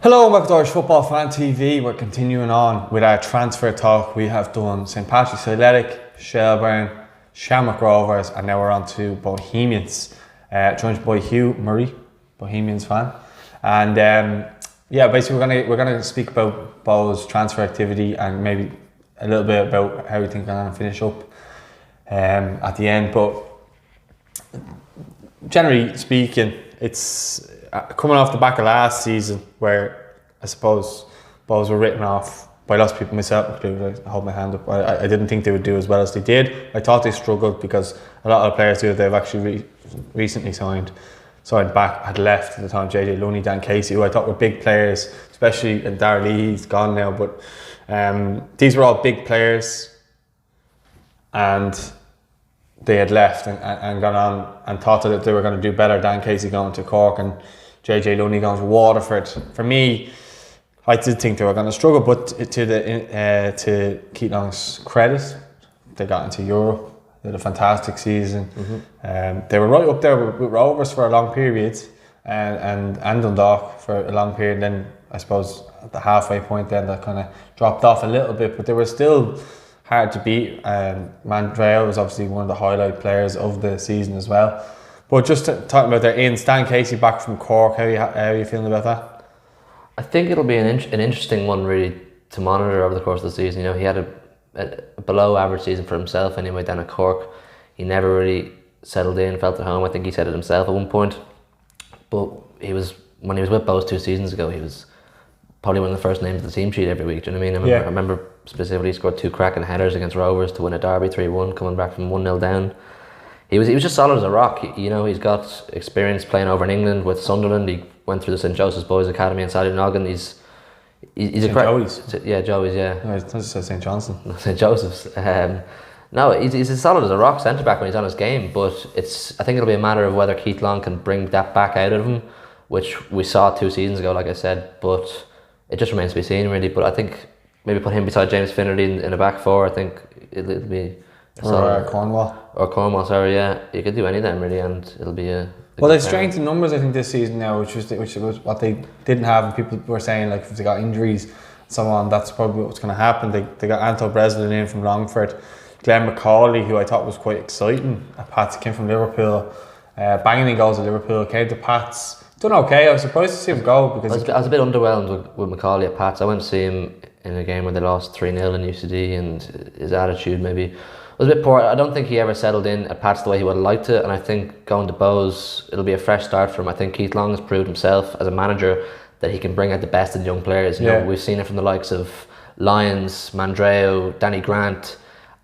Hello, McCauley Football Fan TV. We're continuing on with our transfer talk. We have done St Patrick's Athletic, Shelbourne, Shamrock Rovers, and now we're on to Bohemians. Joined by Hugh Murray, Bohemians fan, and basically we're gonna speak about Bohs' transfer activity and maybe a little bit about how we think they're gonna finish up at the end. But generally speaking, it's coming off the back of last season where I suppose Bohs were written off by lots of people, myself included. I hold my hand up. I didn't think they would do as well as they did. I thought they struggled because a lot of the players who they've actually recently signed back had left at the time. JJ Luney, Dan Casey, who I thought were big players, especially in Darley. He's gone now, but these were all big players, and they had left and gone on and thought that they were going to do better. Dan Casey going to Cork and JJ Luney going to Waterford. For me, I did think they were going to struggle, but to Keatlong's credit, they got into Europe. They had a fantastic season. They were right up there with Rovers for a long period, and Dundalk for a long period. Then I suppose at the halfway point, then that kind of dropped off a little bit, but they were still hard to beat. Mandrell was obviously one of the highlight players of the season as well. But just talking about their ins, Dan Casey back from Cork, how are you feeling about that? I think it'll be an interesting one really to monitor over the course of the season. You know, he had a below average season for himself anyway down at Cork. He never really settled in, felt at home. I think he said it himself at one point. But when he was with Bohs 2 seasons ago, he was probably one of the first names of the team sheet every week. Do you know what I mean? I remember specifically he scored 2 cracking headers against Rovers to win a derby 3-1, coming back from 1-0 down. He was just solid as a rock. You know, he's got experience playing over in England with Sunderland. He went through the St Joseph's Boys Academy in Sallynoggin. He's a great. Joey's. Yeah, Joey's. Yeah. No, it's not just St Johnson. St Joseph's. No, he's as solid as a rock centre back when he's on his game. But I think it'll be a matter of whether Keith Long can bring that back out of him, which we saw 2 seasons ago, like I said. But it just remains to be seen, really. But I think maybe put him beside James Finnerty in a back four. I think it'll be. Or Cornwall. Sorry, yeah. You could do any of them really, and it'll be a. Well, they've strengthened numbers, I think, this season now, which was what they didn't have, and people were saying like if they got injuries and so on, that's probably what's going to happen. They got Anto Breslin in from Longford, Glenn McCauley, who I thought was quite exciting at Pats, came from Liverpool, banging in goals at Liverpool, came to Pats, done okay. I was surprised to see him go because I was a bit underwhelmed with McCauley at Pats. I went to see him in a game where they lost 3-0 in UCD, and his attitude maybe was a bit poor. I don't think he ever settled in at Pats the way he would have liked it, and I think going to Bohs, it'll be a fresh start for him. I think Keith Long has proved himself as a manager that he can bring out the best in young players. You know, we've seen it from the likes of Lyons, Mandreo, Danny Grant.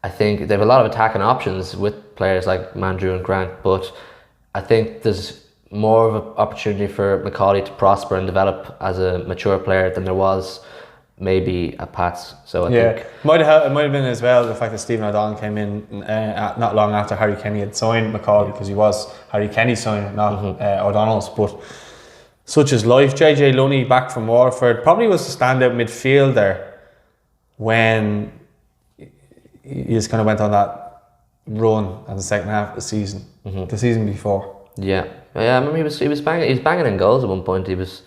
I think they have a lot of attacking options with players like Mandrew and Grant, but I think there's more of an opportunity for McCauley to prosper and develop as a mature player than there was maybe at Pats. So I think it might have been as well the fact that Stephen O'Donnell came in not long after Harry Kenny had signed McCauley, because he was Harry Kenny signed, not O'Donnell's. But such is life. JJ Luney back from Waterford probably was the standout midfielder when he just kind of went on that run in the second half of the season, the season before. Yeah. I remember he was banging in goals at one point. He was.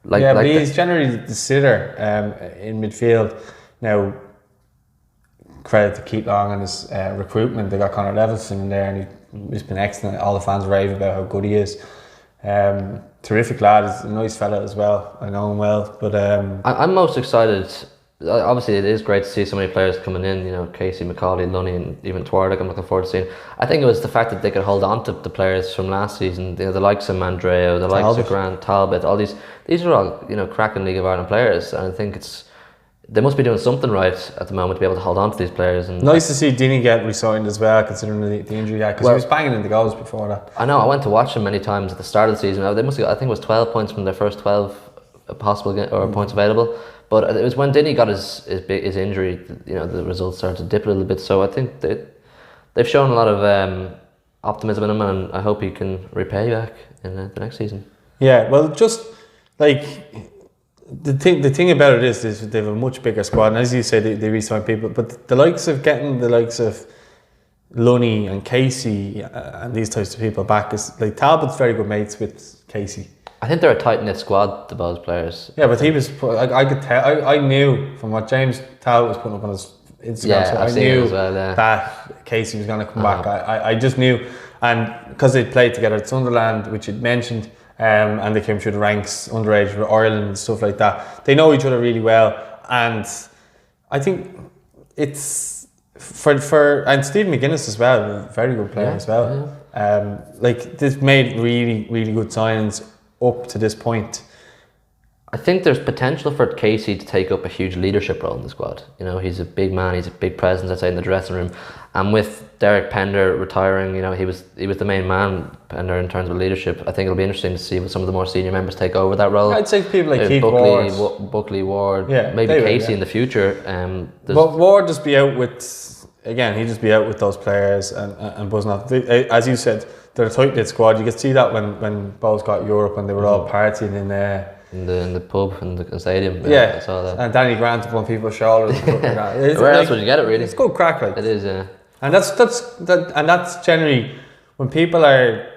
But he's generally the sitter in midfield. Now, credit to Keith Long and his recruitment. They got Conor Levinson in there, and he's been excellent. All the fans rave about how good he is. Terrific lad. He's a nice fella as well. I know him well. But I'm most excited. Obviously, it is great to see so many players coming in. You know, Casey, McCauley, Luney, and even Twardick. I'm looking forward to seeing. I think it was the fact that they could hold on to the players from last season. You know, the likes of Mandreo, the likes of Grant, Talbot. All these are all cracking League of Ireland players, and I think they must be doing something right at the moment to be able to hold on to these players. And nice to see Dini get re-signed as well, considering the injury he had, because he was banging in the goals before that. I know. I went to watch him many times at the start of the season. They must have, I think it was 12 points from their first 12 possible points available. But it was when Dini got his injury, the results started to dip a little bit. So I think they've shown a lot of optimism in him, and I hope he can repay back in the next season. Yeah, well, just like the thing about it is they have a much bigger squad, and as you say, they re-sign people. But the likes of Luney and Casey and these types of people back is like Talbot's very good mates with Casey. I think they're a tight knit squad, the Bohs players. Yeah, but he was. I could tell. I knew from what James Talbot was putting up on his Instagram. Yeah, So I've I seen knew it as well, yeah. that Casey was going to come back. I just knew, and because they played together at Sunderland, which you'd mentioned, and they came through the ranks underage with Ireland and stuff like that. They know each other really well, and I think it's for and Stephen McGuinness as well, very good player as well. Yeah. Like they've made really, really good signings up to this point. I think there's potential for Casey to take up a huge leadership role in the squad. You know, he's a big man, he's a big presence, I'd say, in the dressing room. And with Derek Pender retiring, you know, he was the main man, Pender, in terms of leadership. I think it'll be interesting to see what some of the more senior members take over that role. I'd say people like Keith Buckley, Ward, yeah, maybe Casey in the future. But Ward just be out with, again, he'd just be out with those players and buzzing off. As you said, they're a tight-knit squad. You could see that when Bohs got Europe and they were all partying in there. In the pub in the stadium. Yeah, I saw that. And Danny Grant up on people's shoulders. Where else would you get it, really? It's good crack, like. It is, yeah. And that's generally when people are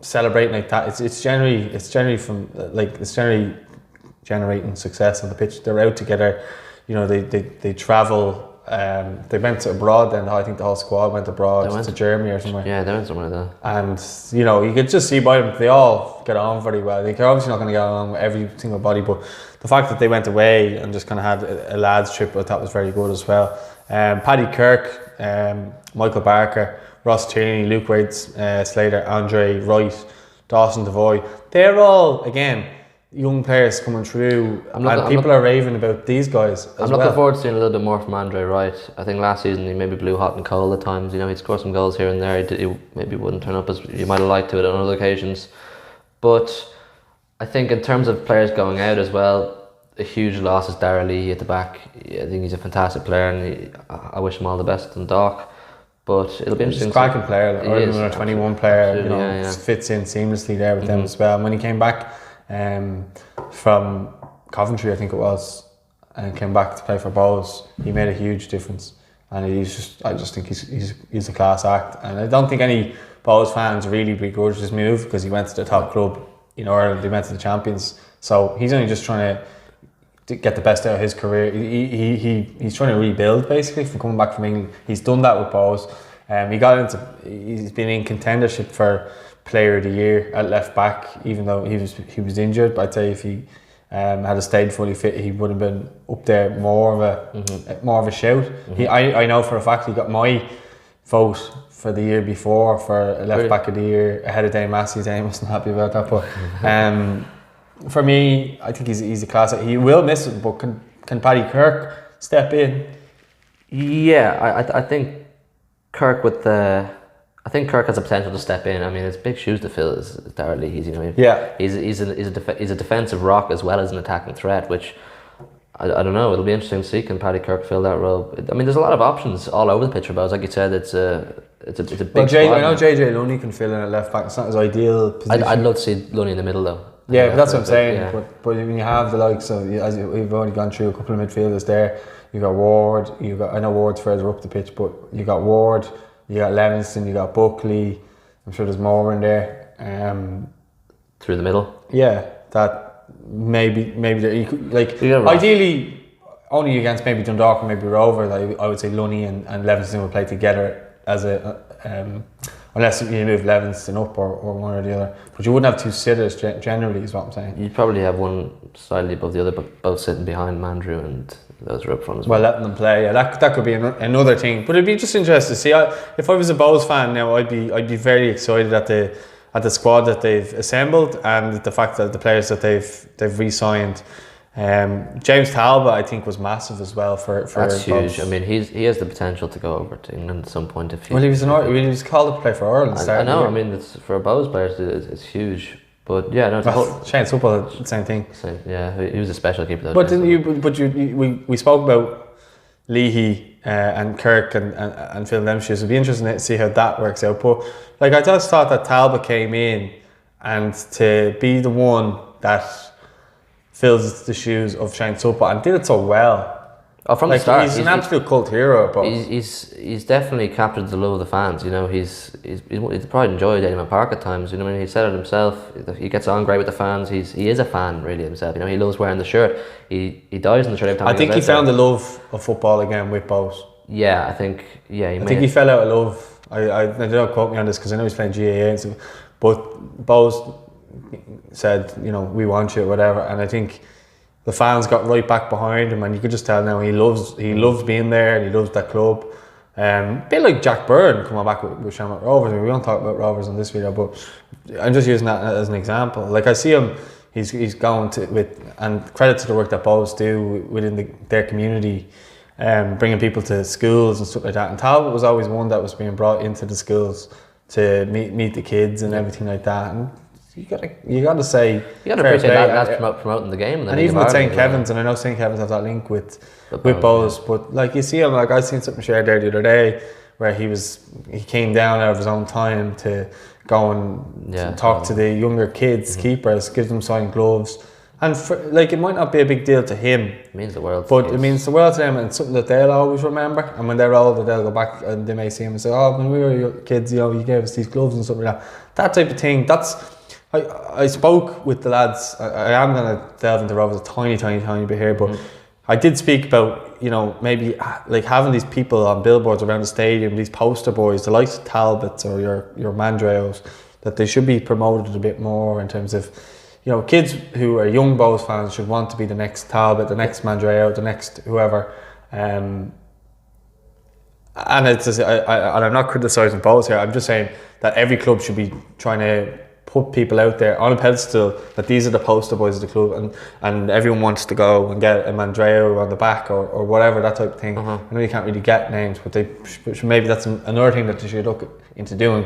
celebrating like that. It's generally from like it's generally generating success on the pitch. They're out together. You know, they travel. They went abroad. Then I think the whole squad went abroad to Germany or somewhere. Yeah, they went somewhere like that. And you know, you could just see by them, they all get on very well. They're obviously not going to get along with every single body, but the fact that they went away and just kind of had a lads trip, I thought was very good as well. Paddy Kirk, Michael Barker, Ross Tierney, Luke Wade Slater, Andre Wright, Dawson Devoy. They're all, again, young players coming through, and people are raving about these guys as I'm looking forward to seeing a little bit more from Andre Wright. I think last season he maybe blew hot and cold at times. You know, he'd score some goals here and there. He maybe wouldn't turn up as you might have liked to it on other occasions. But I think in terms of players going out as well, a huge loss is Darragh Lee at the back. I think he's a fantastic player, and I wish him all the best in Dock. But it'll be interesting. He's a cracking player. He's a 21 player. You know, fits in seamlessly there with them as well. And when he came back from Coventry, I think it was, and came back to play for Bohs, he made a huge difference. And I just think he's a class act. And I don't think any Bohs fans really begrudge his move because he went to the top club in Ireland. He went to the champions. So he's only just trying to get the best out of his career. He's trying to rebuild basically from coming back from England. He's done that with Bohs. He's been in contendership for Player of the Year at left back, even though he was injured. But I'd say if he had stayed fully fit, he would have been up there more of a shout. I know for a fact he got my vote for the year before for left back of the year ahead of Dane Massey. Dane wasn't happy about that, but for me, I think he's a class. He will miss it, but can Paddy Kirk step in? Yeah, I think Kirk I think Kirk has the potential to step in. I mean, it's big shoes to fill. Is Darragh Lee? He's a defensive rock as well as an attacking threat, which I don't know. It'll be interesting to see can Paddy Kirk fill that role. I mean, there's a lot of options all over the pitch for Bohs. Like you said, it's a big. Well, I know JJ Lunny can fill in at left back. It's not his ideal position. I'd love to see Lunny in the middle though. Yeah, but that's what I'm saying. Yeah. But when you have the likes of, as we've already gone through a couple of midfielders there, you got Ward. I know Ward's further up the pitch, but you got Ward. You got Levingston, you got Buckley. I'm sure there's more in there. Through the middle. Yeah, that maybe you could, ideally only against maybe Dundalk or maybe Rover. I would say Lunny and Levingston would play together as a unless you move Levingston up or one or the other. But you wouldn't have two sitters generally, is what I'm saying. You'd probably have one slightly above the other, but both sitting behind Mandrew and those are up front as well. Well, letting them play, yeah, that could be another thing. But it'd be just interesting to see. If I was a Bohs fan now, I'd be very excited at the squad that they've assembled and the fact that the players that they've re-signed. James Talbot, I think, was massive as well for that's Bohs. Huge. I mean, he has the potential to go over to England at some point if he. Well, he was called to play for Ireland. I know. I mean, it's for Bohs players, it's huge. But yeah, no, Shane Supple, same thing. Yeah, he was a special keeper though. But we spoke about Leahy and Kirk and Phil them shoes. It'd be interesting to see how that works out. But like I just thought that Talbot came in and to be the one that fills the shoes of Shane Supple and did it so well. Oh, from Like, the start, he's an absolute cult hero. But he's definitely captured the love of the fans. You know, he's probably enjoyed Eamon Park at times. You know, I mean, he said it himself. He gets on great with the fans. He is a fan really himself. You know, he loves wearing the shirt. He dies in the shirt every time. I think he found the love of football again with Bohs. Yeah, I think he fell out of love. I don't quote me on this because I know he's playing GAA and stuff, but Bohs said, you know, we want you, whatever, and I think the fans got right back behind him, and you could just tell now he loves being there and he loves that club. A bit like Jack Byrne coming back with Shamrock Rovers. I mean, we won't talk about Rovers in this video, but I'm just using that as an example. Like, I see him, he's going to with, and credit to the work that Bohs do within their community. Bringing people to schools and stuff like that, and Talbot was always one that was being brought into the schools to meet the kids and everything like that. And you gotta say, you gotta appreciate that's promoting the game. And even with St. Kevin's, and I know St. Kevin's have that link with Bohs, but like, you see him, like I seen something shared there the other day where he came down out of his own time to go and talk to the younger kids, keepers, give them signed gloves. And it might not be a big deal to him. It means the world. But it means the world to them, and it's something that they'll always remember. And when they're older, they'll go back and they may see him and say, "Oh, when we were kids, you know, you gave us these gloves and stuff like that." That type of thing. I spoke with the lads. I am going to delve into Rovers a tiny bit here, but I did speak about, you know, maybe like having these people on billboards around the stadium, these poster boys, the likes of Talbots or your Mandreos, that they should be promoted a bit more in terms of, you know, kids who are young Bohs fans should want to be the next Talbot, the next Mandreo, the next whoever. And it's just, I'm not criticising Bohs here. I'm just saying that every club should be trying to put people out there on a pedestal that these are the poster boys of the club, and everyone wants to go and get a Mandreo on the back or whatever, that type of thing. I know you can't really get names, but maybe that's another thing that they should look into doing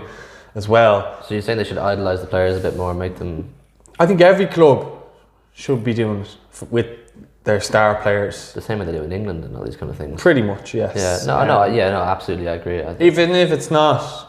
as well. So you're saying they should idolise the players a bit more, make them... I think every club should be doing it with their star players. The same way they do in England and all these kind of things. Pretty much, yes. Yeah, absolutely, I agree. Even if it's not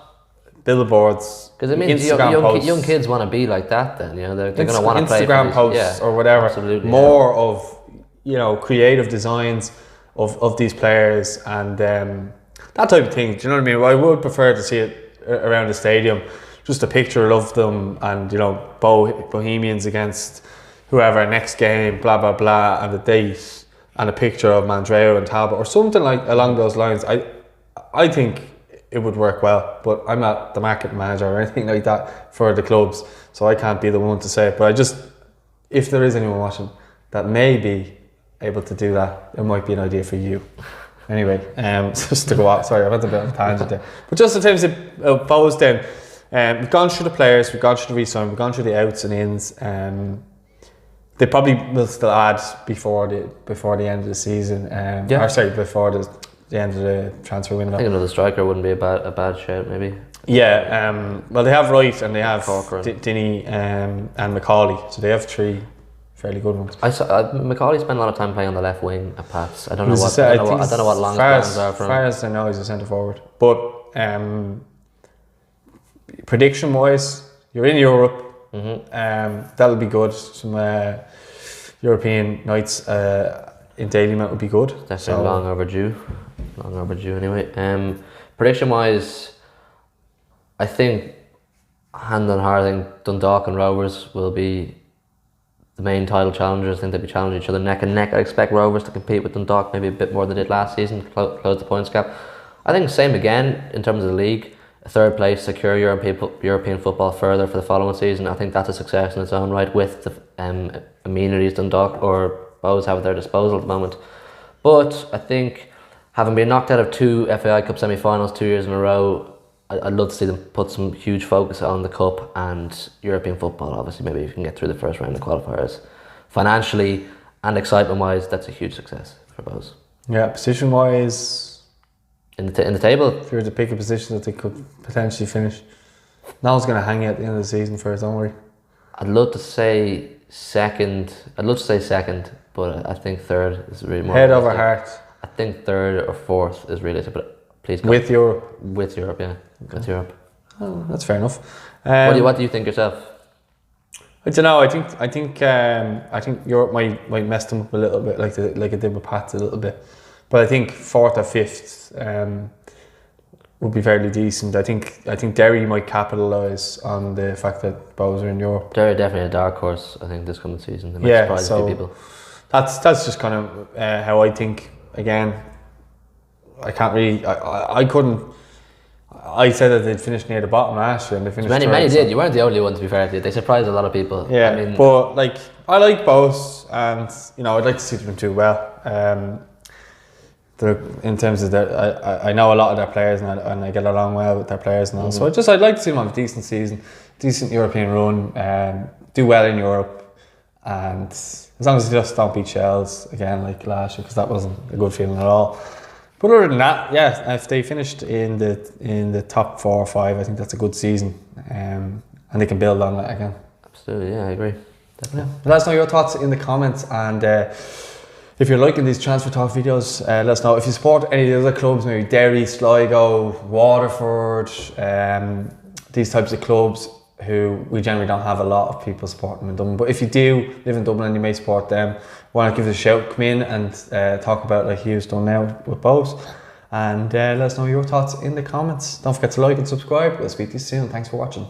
billboards, because it means young kids want to be like that. Then, you know, they're going to want to play Instagram posts or whatever. Absolutely, more of, you know, creative designs of these players and that type of thing. Do you know what I mean? Well, I would prefer to see it around the stadium. Just a picture of them and, you know, Bohemians against whoever next game, blah blah blah, and the date, and a picture of Mandreo and Talbot or something like along those lines. I think it would work well, but I'm not the marketing manager or anything like that for the clubs, so I can't be the one to say it. But if there is anyone watching that may be able to do that, it might be an idea for you. Anyway, just to go out. Sorry, I went a bit of a tangent there. But just in terms of Bohs, then. We've gone through the players, we've gone through the re-sign, we've gone through the outs and ins. They probably will still add before the end of the season. Before the end of the transfer window. I think another striker wouldn't be a bad shout, maybe. Yeah. Well, they have Wright and they have Dinny and McCauley, so they have three fairly good ones. McCauley spent a lot of time playing on the left wing at Pats. I don't know what long plans are for him. As far as I know, he's a centre forward. But prediction wise, you're in Europe. That'll be good. Some European nights in Dalymount would be good. Definitely long overdue anyway. Prediction wise, I think hand on heart, I think Dundalk and Rovers will be the main title challengers. I think they'll be challenging each other neck and neck. I expect Rovers to compete with Dundalk maybe a bit more than they did last season, close the points gap. I think same again in terms of the league. Third place, secure European football further for the following season. I think that's a success in its own right with the amenities Dundalk or Bohs have at their disposal at the moment. But I think having been knocked out of 2 FAI Cup semi-finals 2 years in a row, I'd love to see them put some huge focus on the Cup and European football. Obviously, maybe you can get through the first round of qualifiers. Financially and excitement-wise, that's a huge success for Bohs. Yeah, position-wise... In the table? If you were to pick a position that they could potentially finish. No one's going to hang you at the end of the season for it, don't worry. I'd love to say second, but I think third is really more... Head over heart. I think third or fourth is realistic, but please go. With Europe? With Europe, yeah. Okay. With Europe. Oh, that's fair enough. What do you think yourself? I don't know. I think Europe might mess them up a little bit, like it did with Pats a little bit. But I think 4th or 5th would be fairly decent. I think Derry might capitalise on the fact that Bohs are in Europe. They're definitely a dark horse, I think, this coming season. They might surprise a few people. That's just kind of how I think. Again, I can't really. I couldn't. I said that they'd finished near the bottom last year, and they finished. Many did. You weren't the only one, to be fair. They surprised a lot of people. Yeah, I mean, but like I like Bohs, and I'd like to see them do well. In terms of I know a lot of their players, and I get along well with their players now. So I'd like to see them have a decent season, decent European run, do well in Europe, and as long as they just don't beat Shells again like last year, because that wasn't a good feeling at all. But other than that, yeah, if they finished in the top 4 or 5, I think that's a good season, and they can build on that again. Absolutely, yeah, I agree. Definitely. Yeah. Let us know your thoughts in the comments, and if you're liking these transfer talk videos, let us know. If you support any of the other clubs, maybe Derry, Sligo, Waterford, these types of clubs who we generally don't have a lot of people supporting them in Dublin. But if you do live in Dublin and you may support them, want to give us a shout, come in and talk about like Hugh's done now with Bohs. And let us know your thoughts in the comments. Don't forget to like and subscribe. We'll speak to you soon. Thanks for watching.